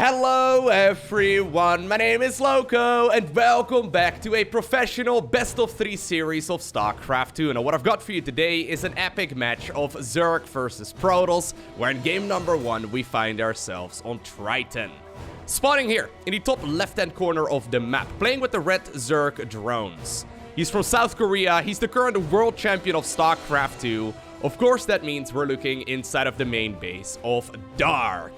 Hello everyone, my name is Lowko and welcome back to a professional best of 3 series of StarCraft 2. Now what I've got for you today is an epic match of Zerg versus Protoss, where in game number 1 we find ourselves on Triton. Spawning here in the top left hand corner of the map, playing with the red Zerg drones. He's from South Korea, he's the current world champion of StarCraft 2. Of course that means we're looking inside of the main base of Dark.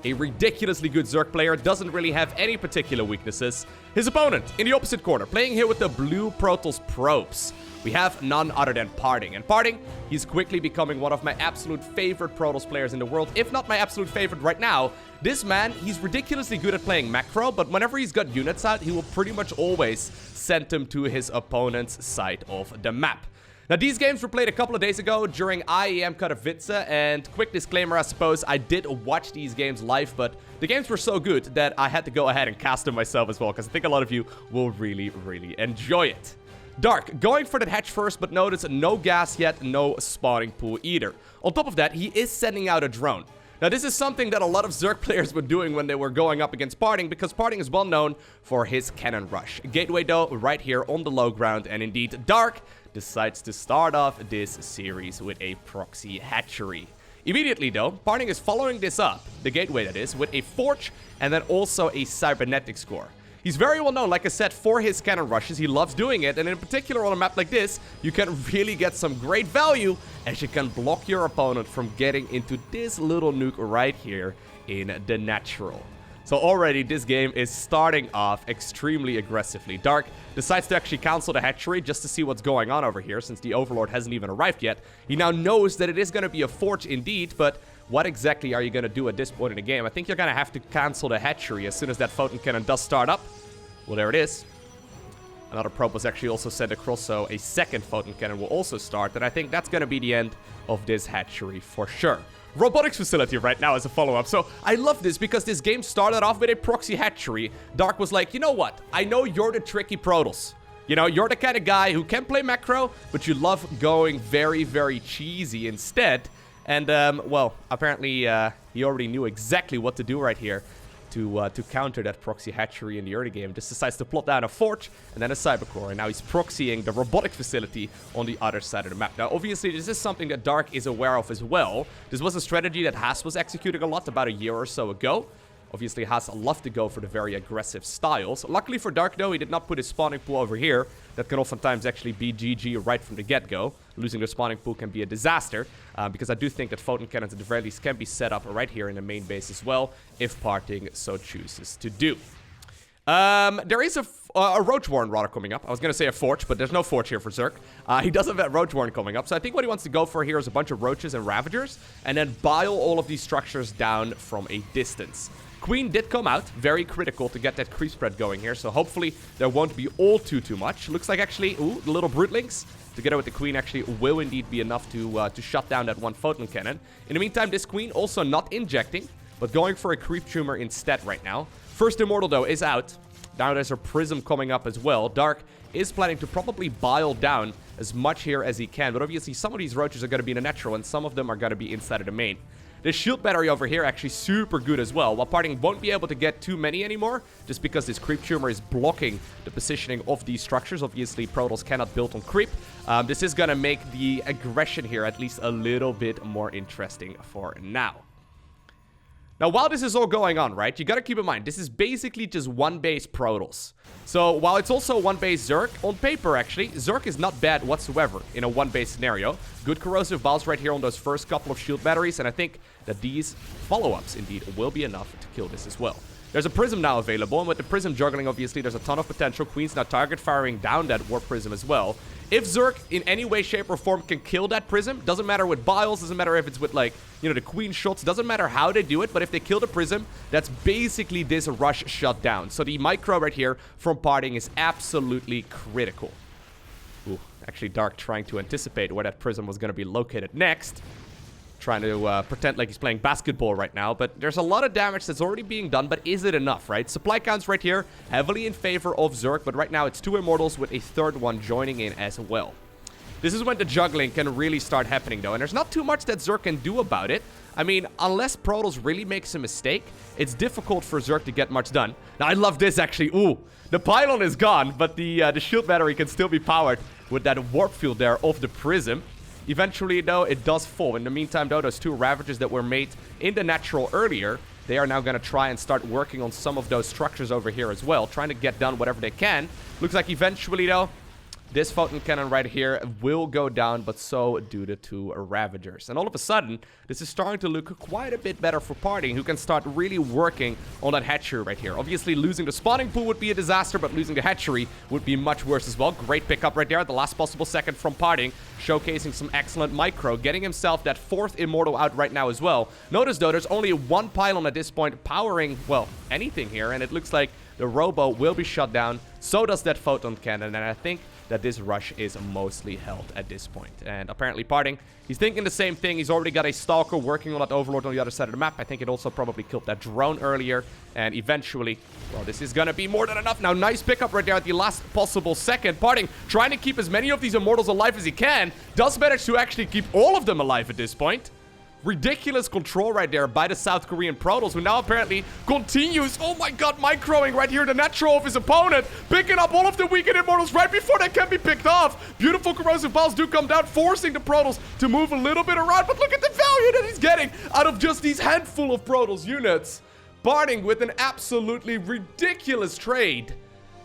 A ridiculously good Zerg player, doesn't really have any particular weaknesses. His opponent, in the opposite corner, playing here with the blue Protoss probes. We have none other than PartinG. And PartinG, he's quickly becoming one of my absolute favorite Protoss players in the world, if not my absolute favorite right now. This man, he's ridiculously good at playing macro, but whenever he's got units out, he will pretty much always send them to his opponent's side of the map. Now, these games were played a couple of days ago during IEM Katowice, and quick disclaimer, I suppose, I did watch these games live, but the games were so good that I had to go ahead and cast them myself as well, because I think a lot of you will really enjoy it. Dark, going for that hatch first, but notice no gas yet, no spawning pool either. On top of that, he is sending out a drone. Now, this is something that a lot of Zerg players were doing when they were going up against PartinG, because PartinG is well known for his cannon rush. Gateway, though, right here on the low ground, and indeed, Dark decides to start off this series with a Proxy Hatchery. Immediately, though, PartinG is following this up, the gateway that is, with a Forge and then also a Cybernetic score. He's very well known, like I said, for his cannon rushes. He loves doing it, and in particular on a map like this, you can really get some great value as you can block your opponent from getting into this little nuke right here in the natural. So already this game is starting off extremely aggressively. Dark decides to actually cancel the hatchery just to see what's going on over here, since the Overlord hasn't even arrived yet. He now knows that it is going to be a Forge indeed, but what exactly are you going to do at this point in the game? I think you're going to have to cancel the hatchery as soon as that photon cannon does start up. Well, there it is. Another probe was actually also sent across, so a second photon cannon will also start, and I think that's going to be the end of this hatchery for sure. Robotics facility right now as a follow-up. So I love this because this game started off with a Proxy Hatchery. Dark was like, you know what? I know you're the tricky Protoss. You know, you're the kind of guy who can play macro, but you love going very cheesy instead. And, well, apparently he already knew exactly what to do right here to counter that Proxy Hatchery in the early game. Just decides to plot down a Forge and then a Cybercore, and now he's proxying the robotic facility on the other side of the map. Now, obviously, this is something that Dark is aware of as well. This was a strategy that Haas was executing a lot about a year or so ago. Obviously, Haas loved to go for the very aggressive styles. Luckily for Dark, though, he did not put his spawning pool over here. That can oftentimes actually be GG right from the get-go. Losing the spawning pool can be a disaster, because I do think that photon cannons at the very least can be set up right here in the main base as well, if PartinG so chooses to do. There is a Roach Warren rather coming up. I was going to say a Forge, but there's no Forge here for Zerg. He does have that Roach Warren coming up, so I think what he wants to go for here is a bunch of Roaches and Ravagers, and then bile all of these structures down from a distance. Queen did come out, very critical to get that creep spread going here, so hopefully there won't be all too much. Looks like actually, ooh, the little Brootlings together with the Queen actually will indeed be enough to shut down that one photon cannon. In the meantime, this Queen also not injecting, but going for a creep tumor instead right now. First Immortal, though, is out. Now there's a Prism coming up as well. Dark is planning to probably bile down as much here as he can, but obviously some of these Roaches are going to be in the natural, and some of them are going to be inside of the main. The shield battery over here actually super good as well, while PartinG won't be able to get too many anymore, just because this creep tumor is blocking the positioning of these structures. Obviously, Protoss cannot build on creep. This is going to make the aggression here at least a little bit more interesting for now. Now, while this is all going on, right, you gotta keep in mind, this is basically just one base Protoss. So, while it's also one base Zerg, on paper, actually, Zerg is not bad whatsoever in a one base scenario. Good corrosive balls right here on those first couple of shield batteries, and I think that these follow-ups, indeed, will be enough to kill this as well. There's a Prism now available, and with the Prism juggling, obviously, there's a ton of potential. Queen's now target firing down that Warp Prism as well. If Zerg, in any way, shape, or form, can kill that Prism, doesn't matter with Biles, doesn't matter if it's with, like, you know, the Queen shots, doesn't matter how they do it, but if they kill the Prism, that's basically this rush shut down. So the micro right here from PartinG is absolutely critical. Ooh, actually Dark trying to anticipate where that Prism was going to be located next. Trying to pretend like he's playing basketball right now, but there's a lot of damage that's already being done, but is it enough, right? Supply counts right here, heavily in favor of Zerg, but right now it's 2 Immortals with a third one joining in as well. This is when the juggling can really start happening, though, and there's not too much that Zerg can do about it. I mean, unless Protoss really makes a mistake, it's difficult for Zerg to get much done. Now, I love this, actually. Ooh, the pylon is gone, but the shield battery can still be powered with that warp field there of the Prism. Eventually, though, it does fall. In the meantime, though, those 2 Ravagers that were made in the natural earlier, they are now going to try and start working on some of those structures over here as well, trying to get done whatever they can. Looks like eventually, though, this photon cannon right here will go down, but so do the 2 Ravagers. And all of a sudden, this is starting to look quite a bit better for PartinG, who can start really working on that hatchery right here. Obviously, losing the spawning pool would be a disaster, but losing the hatchery would be much worse as well. Great pickup right there, the last possible second from PartinG, showcasing some excellent micro, getting himself that 4th Immortal out right now as well. Notice, though, there's only 1 pylon at this point powering, well, anything here, and it looks like the Robo will be shut down. So does that photon cannon, and I think that this rush is mostly held at this point. And apparently PartinG, he's thinking the same thing. He's already got a Stalker working on that Overlord on the other side of the map. I think it also probably killed that drone earlier. And eventually, well, this is gonna be more than enough. Now, nice pickup right there at the last possible second. PartinG trying to keep as many of these Immortals alive as he can. Does manage to actually keep all of them alive at this point. Ridiculous control right there by the South Korean Protoss, who now apparently continues, oh my god, microing right here the natural of his opponent, picking up all of the weakened Immortals right before they can be picked off. Beautiful corrosive balls do come down, forcing the Protoss to move a little bit around, but look at the value that he's getting out of just these handful of Protoss units. PartinG with an absolutely ridiculous trade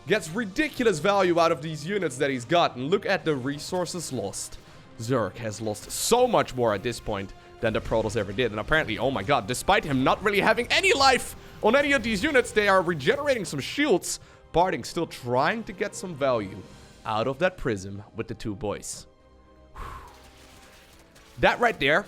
gets ridiculous value out of these units that he's got, and look at the resources lost. Zerg has lost so much more at this point than the Protoss ever did. And apparently, oh my god, despite him not really having any life on any of these units, they are regenerating some shields. PartinG still trying to get some value out of that Prism with the 2 boys. That right there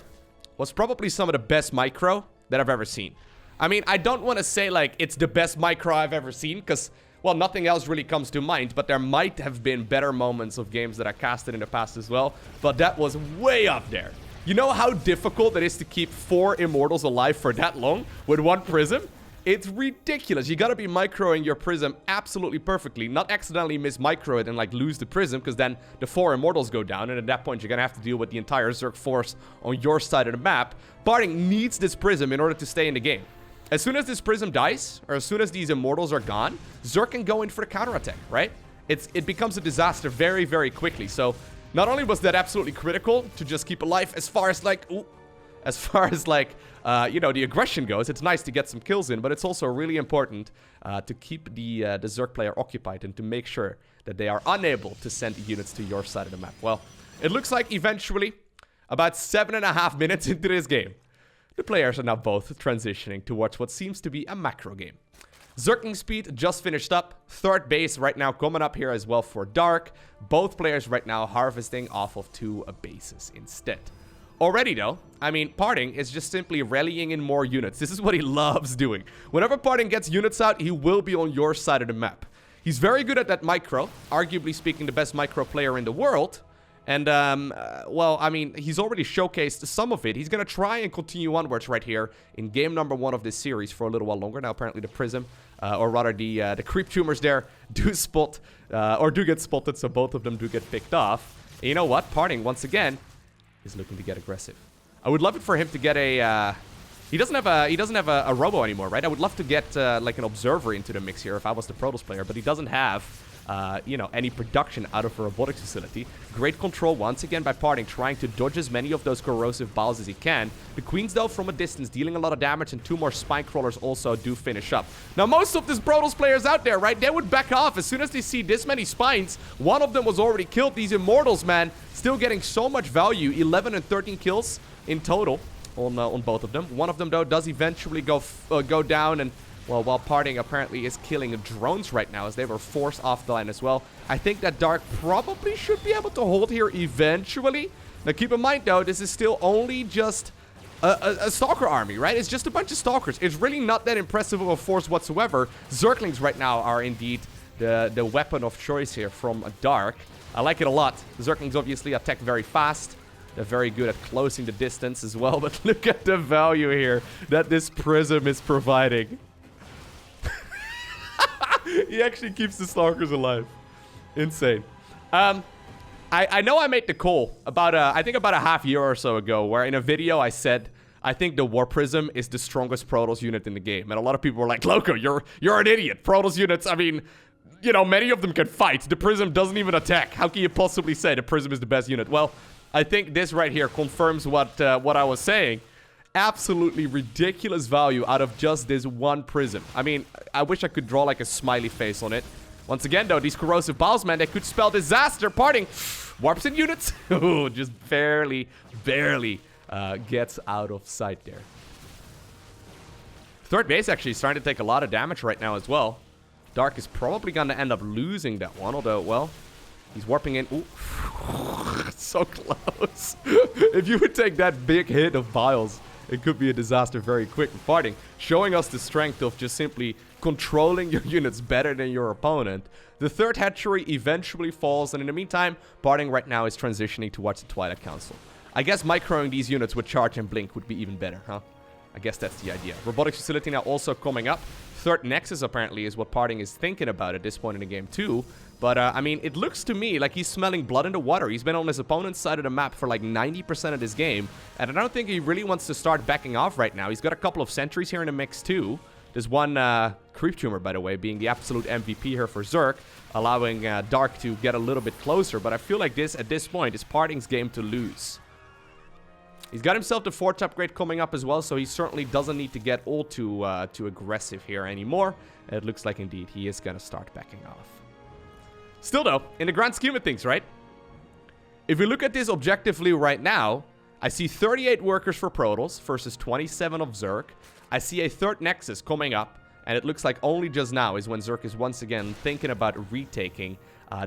was probably some of the best micro that I've ever seen. I mean, I don't want to say like it's the best micro I've ever seen, because, well, nothing else really comes to mind, but there might have been better moments of games that I casted in the past as well, but that was way up there. You know how difficult it is to keep 4 Immortals alive for that long with 1 Prism? It's ridiculous. You gotta be microing your Prism absolutely perfectly, not accidentally miss micro it and like lose the Prism, because then the 4 Immortals go down, and at that point you're gonna have to deal with the entire Zerg force on your side of the map. PartinG needs this Prism in order to stay in the game. As soon as this Prism dies, or as soon as these Immortals are gone, Zerg can go in for the counterattack, right? It becomes a disaster very, very quickly. So not only was that absolutely critical to just keep alive as far as like, you know, the aggression goes, it's nice to get some kills in, but it's also really important to keep the Zerg player occupied and to make sure that they are unable to send units to your side of the map. Well, it looks like eventually, about 7.5 minutes into this game, the players are now both transitioning towards what seems to be a macro game. Zergling speed just finished up. 3rd base right now coming up here as well for Dark. Both players right now harvesting off of 2 bases instead. Already though, I mean, PartinG is just simply rallying in more units. This is what he loves doing. Whenever PartinG gets units out, he will be on your side of the map. He's very good at that micro, arguably speaking the best micro player in the world. And, well, I mean, he's already showcased some of it. He's going to try and continue onwards right here in game number 1 of this series for a little while longer. Now, apparently, the Prism, or rather the creep tumors there, do spot, or do get spotted, so both of them do get picked off. And you know what? PartinG, once again, is looking to get aggressive. I would love it for him to get a... He doesn't have a robo anymore, right? I would love to get, like, an observer into the mix here if I was the Protoss player, but he doesn't have... you know, any production out of a robotics facility. Great control once again by PartinG, trying to dodge as many of those corrosive balls as he can. The Queens, though, from a distance, dealing a lot of damage, and 2 more Spine Crawlers also do finish up. Now, most of these Protoss players out there, right, they would back off as soon as they see this many Spines. One of them was already killed. These Immortals, man, still getting so much value. 11 and 13 kills in total on both of them. One of them, though, does eventually go down, and well, while PartinG apparently is killing drones right now as they were forced off the line as well. I think that Dark probably should be able to hold here eventually. Now, keep in mind, though, this is still only just a Stalker army, right? It's just a bunch of Stalkers. It's really not that impressive of a force whatsoever. Zerglings right now are indeed the weapon of choice here from Dark. I like it a lot. Zerglings obviously attack very fast. They're very good at closing the distance as well. But look at the value here that this Prism is providing. He actually keeps the Stalkers alive. Insane. I know I made the call about, I think about a half year or so ago, where in a video I said I think the Warp Prism is the strongest Protoss unit in the game. And a lot of people were like, Lowko, you're an idiot. Protoss units, I mean, you know, many of them can fight. The Prism doesn't even attack. How can you possibly say the Prism is the best unit? Well, I think this right here confirms what I was saying. Absolutely ridiculous value out of just this one Prism. I mean, I wish I could draw like a smiley face on it. Once again, though, these corrosive bowels, man, they could spell disaster. PartinG warps in units. Ooh, just barely gets out of sight there. Third base actually is starting to take a lot of damage right now as well. Dark is probably going to end up losing that one, although, well, he's warping in. Ooh. So close. If you would take that big hit of vials, it could be a disaster very quick. PartinG showing us the strength of just simply controlling your units better than your opponent. The third hatchery eventually falls, and in the meantime, PartinG right now is transitioning towards the Twilight Council. I guess microing these units with charge and blink would be even better, huh? I guess that's the idea. Robotics facility now also coming up. Third Nexus apparently is what PartinG is thinking about at this point in the game too. But, I mean, it looks to me like he's smelling blood in the water. He's been on his opponent's side of the map for like 90% of this game. And I don't think he really wants to start backing off right now. He's got a couple of sentries here in the mix too. There's one Creep Tumor, by the way, being the absolute MVP here for Zerg, allowing Dark to get a little bit closer. But I feel like this, at this point, is PartinG's game to lose. He's got himself the 4th upgrade coming up as well, so he certainly doesn't need to get all too aggressive here anymore. It looks like, indeed, he is going to start backing off. Still, though, in the grand scheme of things, right? If we look at this objectively right now, I see 38 workers for Protoss versus 27 of Zerg. I see a third Nexus coming up, and it looks like only just now is when Zerg is once again thinking about retaking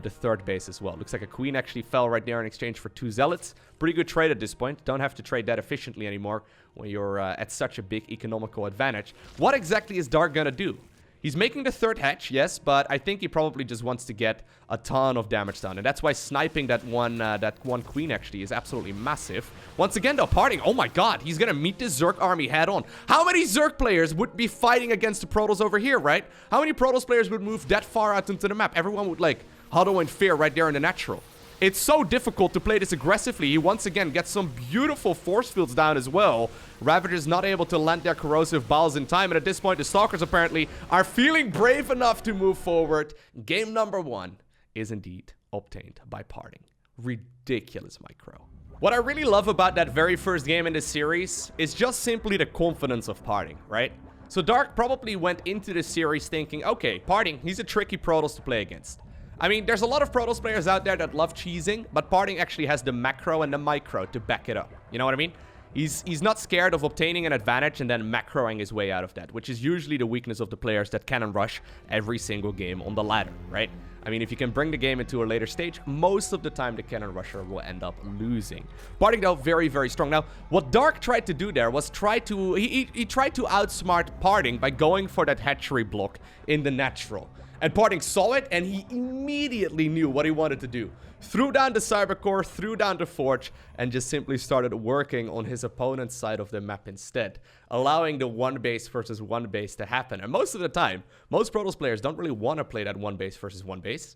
the third base as well. Looks like a Queen actually fell right there in exchange for 2 Zealots. Pretty good trade at this point. Don't have to trade that efficiently anymore when you're at such a big economical advantage. What exactly is Dark gonna do? He's making the third hatch, yes, but I think he probably just wants to get a ton of damage done. And that's why sniping that one Queen actually is absolutely massive. Once again, though, PartinG, oh my god, he's gonna meet this Zerg army head on. How many Zerg players would be fighting against the Protoss over here, right? How many Protoss players would move that far out into the map? Everyone would, like, huddle in fear right there in the natural. It's so difficult to play this aggressively. He once again gets some beautiful force fields down as well. Ravagers not able to land their corrosive bowels in time. And at this point, the Stalkers apparently are feeling brave enough to move forward. Game number 1 is indeed obtained by PartinG. Ridiculous micro. What I really love about that very first game in this series is just simply the confidence of PartinG, right? So Dark probably went into this series thinking, okay, PartinG, he's a tricky Protoss to play against. I mean, there's a lot of Protoss players out there that love cheesing, but PartinG actually has the macro and the micro to back it up. You know what I mean? He's not scared of obtaining an advantage and then macroing his way out of that, which is usually the weakness of the players that cannon rush every single game on the ladder, right? I mean, if you can bring the game into a later stage, most of the time the cannon rusher will end up losing. PartinG, though, very, very strong. Now, what Dark tried to do there was he tried to outsmart PartinG by going for that hatchery block in the natural. And PartinG saw it, and he immediately knew what he wanted to do. Threw down the Cybercore, threw down the Forge, and just simply started working on his opponent's side of the map instead, allowing the one base versus one base to happen. And most of the time, most Protoss players don't really want to play that one base versus one base.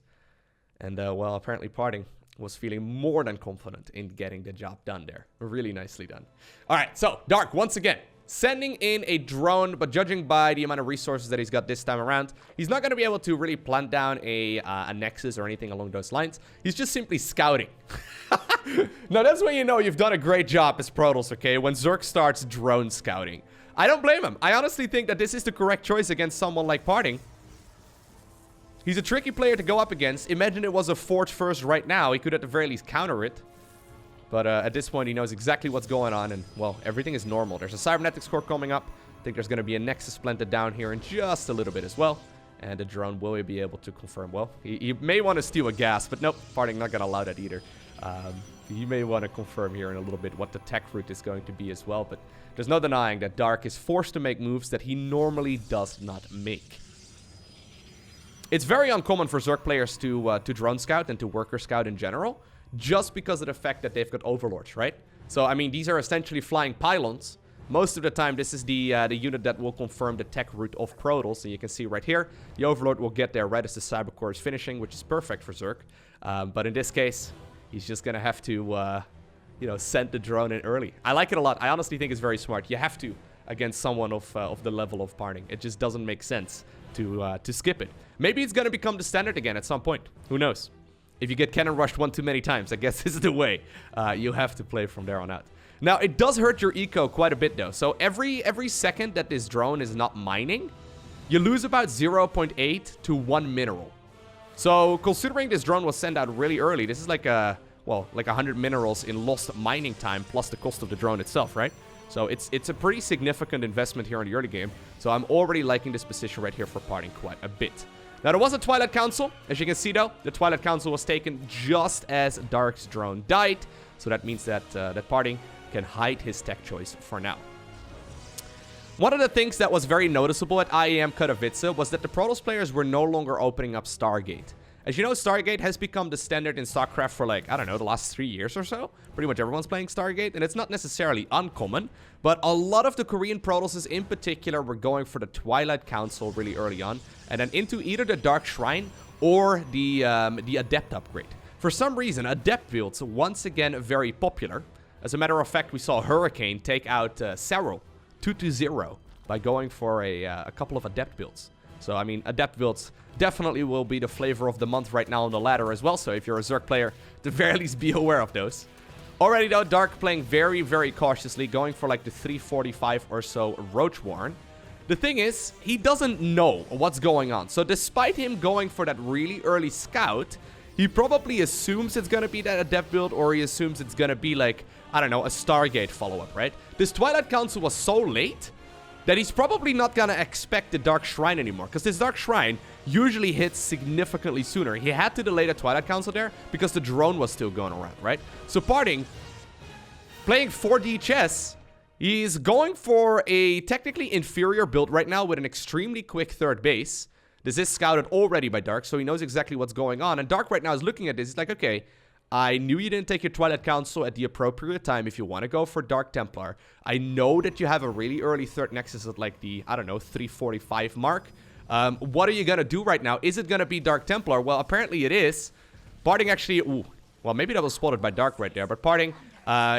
And, well, apparently PartinG was feeling more than confident in getting the job done there. Really nicely done. All right, so Dark, once again, sending in a drone, but judging by the amount of resources that he's got this time around, he's not going to be able to really plant down a Nexus or anything along those lines. He's just simply scouting. Now, that's when you know you've done a great job as Protoss, okay? When Zerg starts drone scouting. I don't blame him. I honestly think that this is the correct choice against someone like PartinG. He's a tricky player to go up against. Imagine it was a Forge first right now. He could at the very least counter it. But at this point, he knows exactly what's going on, and, well, everything is normal. There's a Cybernetics core coming up. I think there's going to be a Nexus planted down here in just a little bit as well. And the drone will be able to confirm. Well, he may want to steal a gas, but nope, PartinG not going to allow that either. He may want to confirm here in a little bit what the tech route is going to be as well. But there's no denying that Dark is forced to make moves that he normally does not make. It's very uncommon for Zerg players to drone scout and to worker scout in general, just because of the fact that they've got overlords, right? So, I mean, these are essentially flying pylons. Most of the time, this is the unit that will confirm the tech route of Protoss. And you can see right here, the overlord will get there right as the Cybercore is finishing, which is perfect for Zerg. But in this case, he's just going to have to you know, send the drone in early. I like it a lot. I honestly think it's very smart. You have to against someone of the level of PartinG. It just doesn't make sense to skip it. Maybe it's going to become the standard again at some point. Who knows? If you get cannon rushed one too many times, I guess this is the way you have to play from there on out. Now, it does hurt your eco quite a bit, though. So every second that this drone is not mining, you lose about 0.8 to 1 mineral. So, considering this drone was sent out really early, this is like well, like 100 minerals in lost mining time plus the cost of the drone itself, right? So, it's a pretty significant investment here in the early game. So, I'm already liking this position right here for PartinG quite a bit. Now, there was a Twilight Council. As you can see, though, the Twilight Council was taken just as Dark's drone died. So, that means that PartinG can hide his tech choice for now. One of the things that was very noticeable at IEM Katowice was that the Protoss players were no longer opening up Stargate. As you know, Stargate has become the standard in StarCraft for like, I don't know, the last 3 years or so. Pretty much everyone's playing Stargate, and it's not necessarily uncommon, but a lot of the Korean Protosses in particular were going for the Twilight Council really early on, and then into either the Dark Shrine or the Adept upgrade. For some reason, Adept builds once again very popular. As a matter of fact, we saw Hurricane take out Serral 2-0 by going for a couple of Adept builds. So, I mean, Adept builds definitely will be the flavor of the month right now on the ladder as well. So, if you're a Zerg player, at the very least be aware of those. Already, though, Dark playing very, very cautiously, going for like the 345 or so Roach Warren. The thing is, he doesn't know what's going on. So, despite him going for that really early scout, he probably assumes it's going to be that Adept build, or he assumes it's going to be like, I don't know, a Stargate follow-up, right? This Twilight Council was so late that he's probably not going to expect the Dark Shrine anymore, because this Dark Shrine usually hits significantly sooner. He had to delay the Twilight Council there because the drone was still going around, right? So PartinG, playing 4D chess, he's going for a technically inferior build right now with an extremely quick third base. This is scouted already by Dark, so he knows exactly what's going on. And Dark right now is looking at this. He's like, okay, I knew you didn't take your Twilight Council at the appropriate time if you want to go for Dark Templar. I know that you have a really early third Nexus at like the, I don't know, 345 mark. What are you going to do right now? Is it going to be Dark Templar? Well, apparently it is. PartinG actually, ooh, well, maybe that was spotted by Dark right there. But PartinG,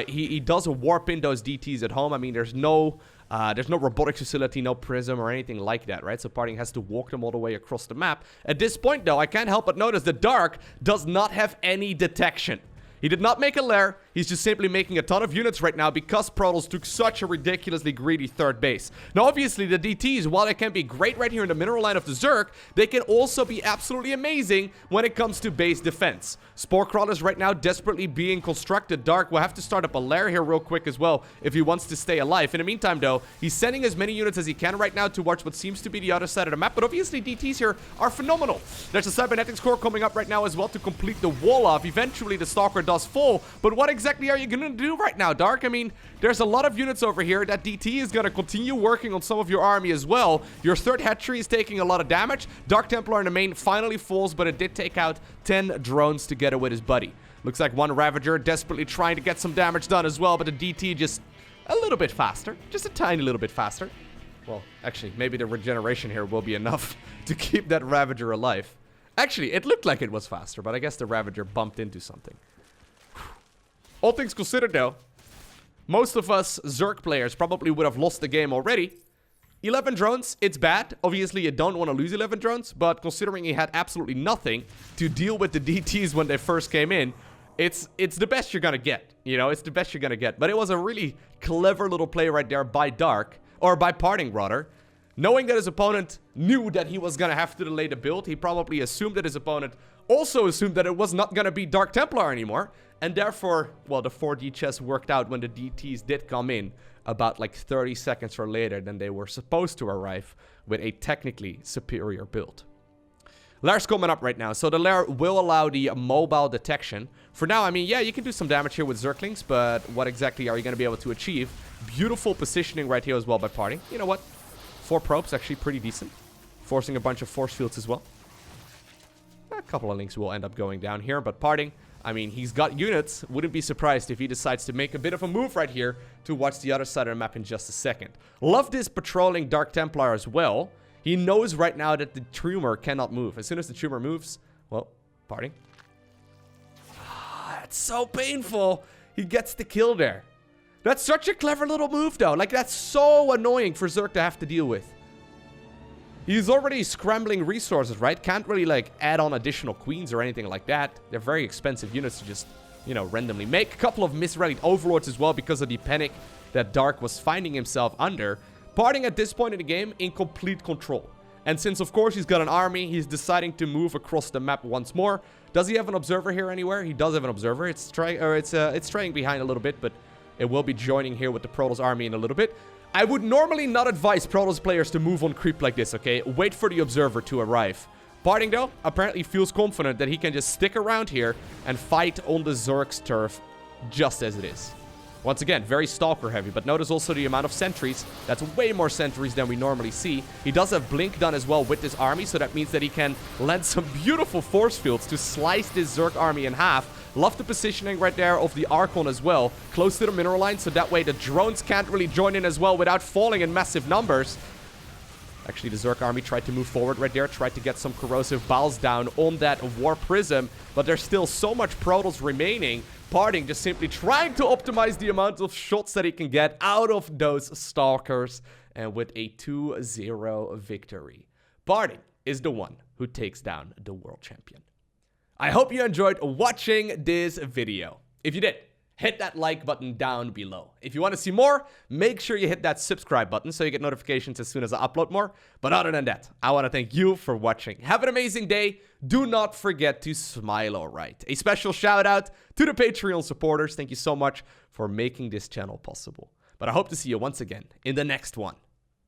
he does warp in those DTs at home. I mean, there's no robotics facility, no prism or anything like that, right? So PartinG has to walk them all the way across the map. At this point, though, I can't help but notice that Dark does not have any detection. He did not make a lair. He's just simply making a ton of units right now because Protoss took such a ridiculously greedy third base. Now, obviously, the DTs, while they can be great right here in the mineral line of the Zerg, they can also be absolutely amazing when it comes to base defense. Spore Crawlers right now desperately being constructed. Dark will have to start up a lair here real quick as well if he wants to stay alive. In the meantime, though, he's sending as many units as he can right now towards what seems to be the other side of the map. But obviously, DTs here are phenomenal. There's a Cybernetics core coming up right now as well to complete the wall off. Eventually, the Stalker does fall, but what exactly are you gonna do right now, Dark? I mean, there's a lot of units over here. That DT is gonna continue working on some of your army as well. Your third hatchery is taking a lot of damage. Dark Templar in the main finally falls, but it did take out 10 drones together with his buddy. Looks like one Ravager desperately trying to get some damage done as well, but the DT just a little bit faster. Just a tiny little bit faster. Well, actually, maybe the regeneration here will be enough to keep that Ravager alive. Actually, it looked like it was faster, but I guess the Ravager bumped into something. All things considered, though, most of us Zerg players probably would have lost the game already. 11 drones, it's bad. Obviously, you don't want to lose 11 drones, but considering he had absolutely nothing to deal with the DTs when they first came in, it's the best you're gonna get. You know, it's the best you're gonna get. But it was a really clever little play right there by Dark, or by PartinG rather. Knowing that his opponent knew that he was gonna have to delay the build, he probably assumed that his opponent also assumed that it was not gonna be Dark Templar anymore. And therefore, well, the 4D chess worked out when the DTs did come in about like 30 seconds or later than they were supposed to arrive with a technically superior build. Lair's coming up right now, so the Lair will allow the mobile detection. For now, I mean, yeah, you can do some damage here with Zerglings, but what exactly are you going to be able to achieve? Beautiful positioning right here as well by PartinG. You know what? 4 probes, actually pretty decent. Forcing a bunch of force fields as well. A couple of links will end up going down here, but PartinG, I mean, he's got units. Wouldn't be surprised if he decides to make a bit of a move right here to watch the other side of the map in just a second. Love this patrolling Dark Templar as well. He knows right now that the tumor cannot move. As soon as the tumor moves, well, PartinG. Ah, it's so painful. He gets the kill there. That's such a clever little move, though. Like, that's so annoying for Zerg to have to deal with. He's already scrambling resources, right? Can't really, like, add on additional queens or anything like that. They're very expensive units to just, you know, randomly make. A couple of misrallied overlords as well because of the panic that Dark was finding himself under. PartinG at this point in the game in complete control. And since, of course, he's got an army, he's deciding to move across the map once more. Does he have an observer here anywhere? He does have an observer. It's straying behind a little bit, but it will be joining here with the Protoss army in a little bit. I would normally not advise Protoss players to move on creep like this, okay? Wait for the observer to arrive. PartinG, though, apparently feels confident that he can just stick around here and fight on the Zerg's turf just as it is. Once again, very Stalker heavy, but notice also the amount of sentries. That's way more sentries than we normally see. He does have Blink done as well with this army, so that means that he can land some beautiful force fields to slice this Zerg army in half. Love the positioning right there of the Archon as well, close to the mineral line, so that way the drones can't really join in as well without falling in massive numbers. Actually, the Zerg army tried to move forward right there, tried to get some corrosive balls down on that Warp Prism, but there's still so much Protoss remaining. PartinG just simply trying to optimize the amount of shots that he can get out of those Stalkers, and with a 2-0 victory. PartinG is the one who takes down the world champion. I hope you enjoyed watching this video. If you did, hit that like button down below. If you want to see more, make sure you hit that subscribe button so you get notifications as soon as I upload more. But other than that, I want to thank you for watching. Have an amazing day. Do not forget to smile alright. A special shout out to the Patreon supporters. Thank you so much for making this channel possible. But I hope to see you once again in the next one.